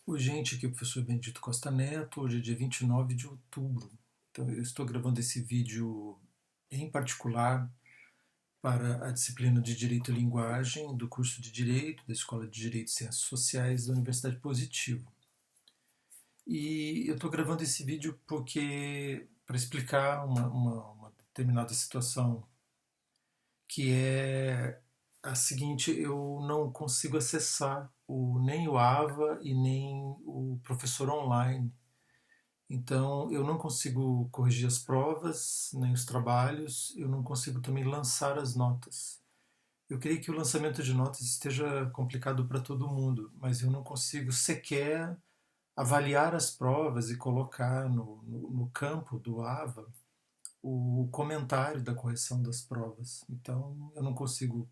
Oi, gente, aqui é o professor Benedito Costa Neto. Hoje é dia 29 de outubro. Então, eu estou gravando esse vídeo em particular para a disciplina de Direito e Linguagem do curso de Direito da Escola de Direito e Ciências Sociais da Universidade Positivo. E eu estou gravando esse vídeo porque para explicar uma determinada situação que é a seguinte: eu não consigo acessar nem o AVA e nem o professor online. Então, eu não consigo corrigir as provas, nem os trabalhos, eu não consigo também lançar as notas. Eu creio que o lançamento de notas esteja complicado para todo mundo, mas eu não consigo sequer avaliar as provas e colocar no campo do AVA o comentário da correção das provas. Então, eu não consigo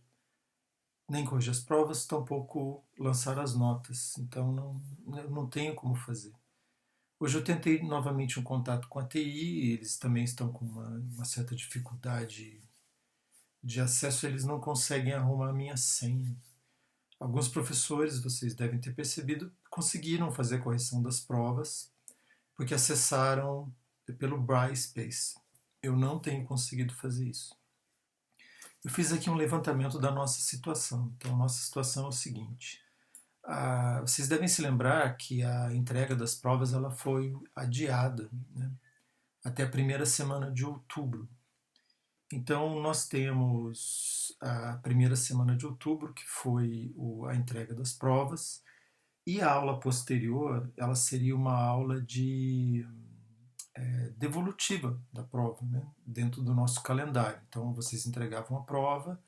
nem corrigir as provas, tampouco lançar as notas. Então, eu não tenho como fazer. Hoje eu tentei novamente um contato com a TI, eles também estão com uma certa dificuldade de acesso, eles não conseguem arrumar a minha senha. Alguns professores, vocês devem ter percebido, conseguiram fazer a correção das provas porque acessaram pelo Brightspace. Eu não tenho conseguido fazer isso. Eu fiz aqui um levantamento da nossa situação. Então, a nossa situação é o seguinte: vocês devem se lembrar que a entrega das provas ela foi adiada, né, até a primeira semana de outubro. Então, nós temos a primeira semana de outubro, que foi a entrega das provas, e a aula posterior ela seria uma aula de devolutiva da prova, né, dentro do nosso calendário. Então, vocês entregavam a prova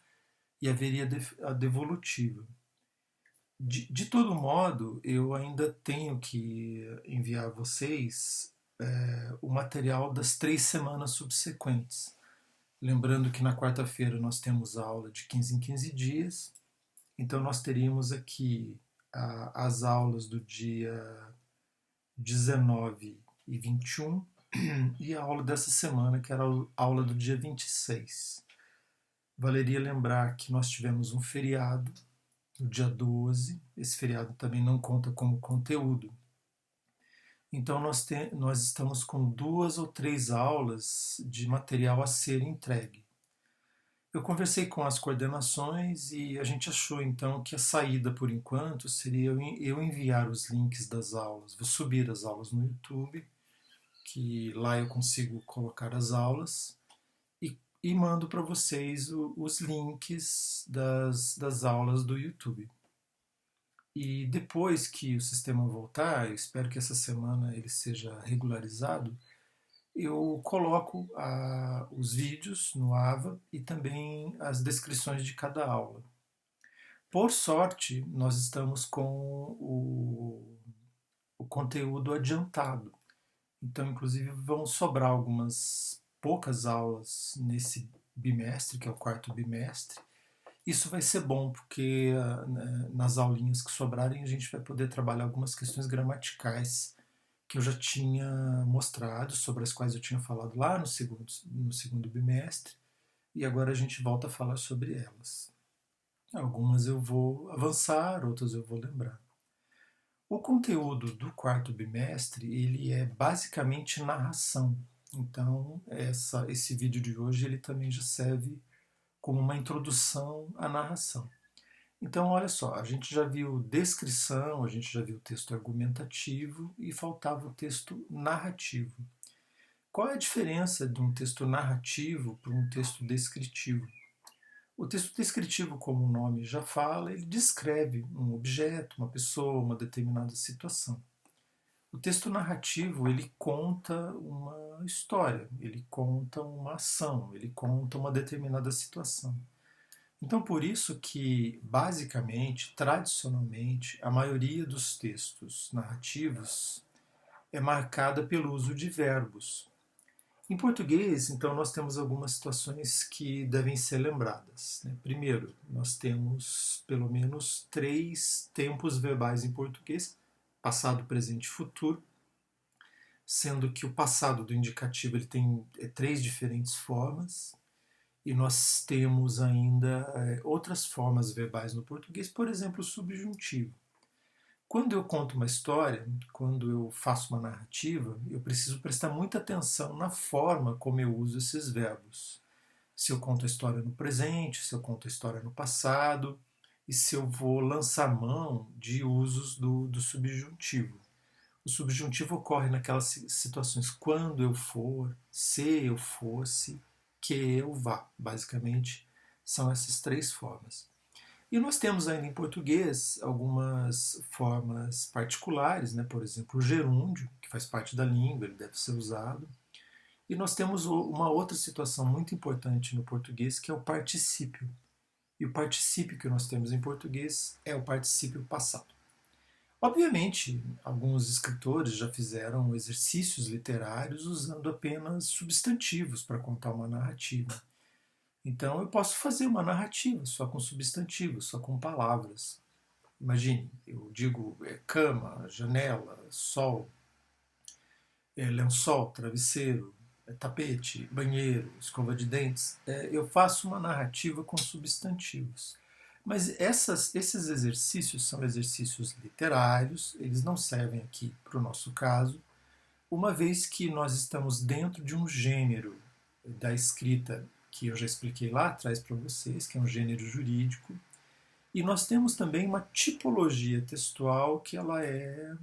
e haveria a devolutiva. De todo modo, eu ainda tenho que enviar a vocês o material das 3 semanas subsequentes. Lembrando que na quarta-feira nós temos aula de 15 em 15 dias, então nós teríamos aqui as aulas do dia 19 e 21 e a aula dessa semana, que era a aula do dia 26. Valeria lembrar que nós tivemos um feriado no dia 12, esse feriado também não conta como conteúdo. Então nós estamos com 2 ou 3 aulas de material a ser entregue. Eu conversei com as coordenações e a gente achou então que a saída por enquanto seria eu enviar os links das aulas. Vou subir as aulas no YouTube, que lá eu consigo colocar as aulas, e mando para vocês os links das aulas do YouTube. E depois que o sistema voltar, eu espero que essa semana ele seja regularizado, eu coloco os vídeos no AVA e também as descrições de cada aula. Por sorte, nós estamos com o conteúdo adiantado. Então, inclusive, vão sobrar algumas poucas aulas nesse bimestre, que é o quarto bimestre. Isso vai ser bom, porque nas aulinhas que sobrarem a gente vai poder trabalhar algumas questões gramaticais que eu já tinha mostrado, sobre as quais eu tinha falado lá no segundo bimestre, e agora a gente volta a falar sobre elas. Algumas eu vou avançar, outras eu vou lembrar. O conteúdo do quarto bimestre ele é basicamente narração. Então esse vídeo de hoje ele também já serve como uma introdução à narração. Então, olha só, a gente já viu descrição, a gente já viu texto argumentativo e faltava o texto narrativo. Qual é a diferença de um texto narrativo para um texto descritivo? O texto descritivo, como o nome já fala, ele descreve um objeto, uma pessoa, uma determinada situação. O texto narrativo, ele conta uma história, ele conta uma ação, ele conta uma determinada situação. Então, por isso que, basicamente, tradicionalmente, a maioria dos textos narrativos é marcada pelo uso de verbos. Em português, então, nós temos algumas situações que devem ser lembradas, né? Primeiro, nós temos pelo menos 3 tempos verbais em português: passado, presente e futuro, sendo que o passado do indicativo ele tem 3 diferentes formas. E nós temos ainda outras formas verbais no português, por exemplo, o subjuntivo. Quando eu conto uma história, quando eu faço uma narrativa, eu preciso prestar muita atenção na forma como eu uso esses verbos. Se eu conto a história no presente, se eu conto a história no passado, e se eu vou lançar mão de usos do subjuntivo. O subjuntivo ocorre naquelas situações quando eu for, se eu fosse, que eu vá. Basicamente, são essas três formas. E nós temos ainda em português algumas formas particulares, né? Por exemplo, o gerúndio, que faz parte da língua, ele deve ser usado. E nós temos uma outra situação muito importante no português, que é o particípio. E o particípio que nós temos em português é o particípio passado. Obviamente, alguns escritores já fizeram exercícios literários usando apenas substantivos para contar uma narrativa. Então, eu posso fazer uma narrativa só com substantivos, só com palavras. Imagine, eu digo cama, janela, sol, lençol, travesseiro, tapete, banheiro, escova de dentes. Eu faço uma narrativa com substantivos. Mas esses exercícios são exercícios literários, eles não servem aqui para o nosso caso, uma vez que nós estamos dentro de um gênero da escrita que eu já expliquei lá atrás para vocês, que é um gênero jurídico, e nós temos também uma tipologia textual que ela é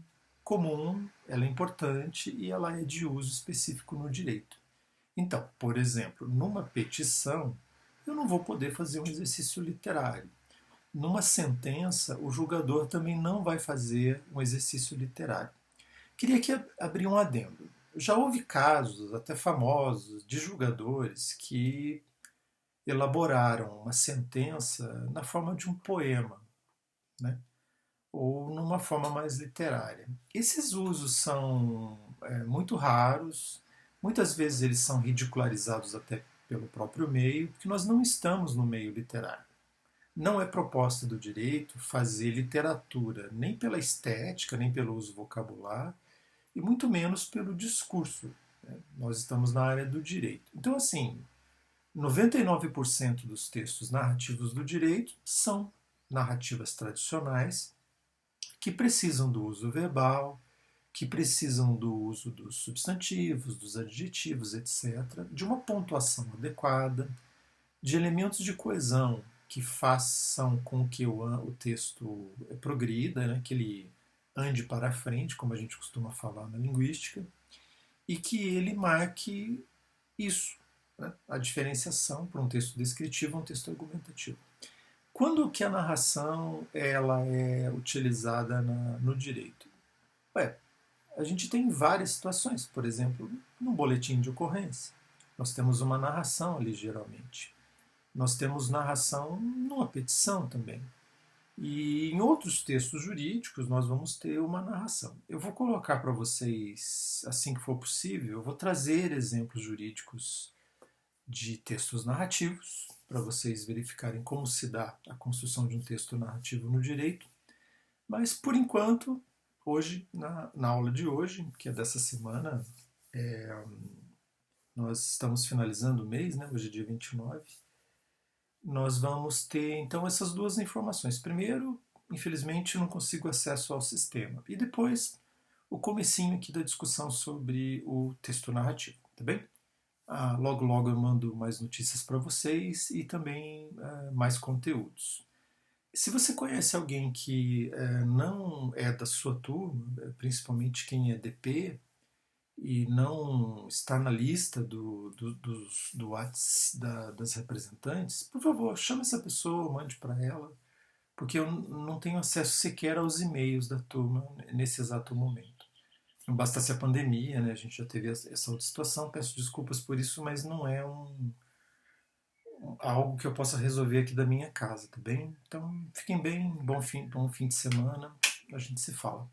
comum, ela é importante e ela é de uso específico no direito. Então, por exemplo, numa petição, eu não vou poder fazer um exercício literário. Numa sentença, o julgador também não vai fazer um exercício literário. Queria aqui abrir um adendo. Já houve casos, até famosos, de julgadores que elaboraram uma sentença na forma de um poema, né? Ou numa forma mais literária. Esses usos são muito raros, muitas vezes eles são ridicularizados até pelo próprio meio, porque nós não estamos no meio literário. Não é proposta do direito fazer literatura nem pela estética, nem pelo uso vocabular, e muito menos pelo discurso. Né? Nós estamos na área do direito. Então, assim, 99% dos textos narrativos do direito são narrativas tradicionais que precisam do uso verbal, que precisam do uso dos substantivos, dos adjetivos, etc., de uma pontuação adequada, de elementos de coesão que façam com que o texto progrida, né, que ele ande para frente, como a gente costuma falar na linguística, e que ele marque isso, né, a diferenciação para um texto descritivo a um texto argumentativo. Quando que a narração ela é utilizada no direito? Ué, a gente tem várias situações, por exemplo, no boletim de ocorrência. Nós temos uma narração ali, geralmente. Nós temos narração numa petição também. E em outros textos jurídicos nós vamos ter uma narração. Eu vou colocar para vocês, assim que for possível, eu vou trazer exemplos jurídicos de textos narrativos, para vocês verificarem como se dá a construção de um texto narrativo no direito. Mas, por enquanto, hoje, na aula de hoje, que é dessa semana, nós estamos finalizando o mês, né? Hoje é dia 29. Nós vamos ter, então, essas duas informações. Primeiro, infelizmente, eu não consigo acesso ao sistema. E depois, o comecinho aqui da discussão sobre o texto narrativo, tá bem? Logo, logo eu mando mais notícias para vocês e também mais conteúdos. Se você conhece alguém que não é da sua turma, principalmente quem é DP, e não está na lista do das representantes, por favor, chame essa pessoa, mande para ela, porque eu não tenho acesso sequer aos e-mails da turma nesse exato momento. Não bastasse a pandemia, né? A gente já teve essa outra situação, peço desculpas por isso, mas não é algo que eu possa resolver aqui da minha casa, tá bem? Então, fiquem bem, bom fim de semana, a gente se fala.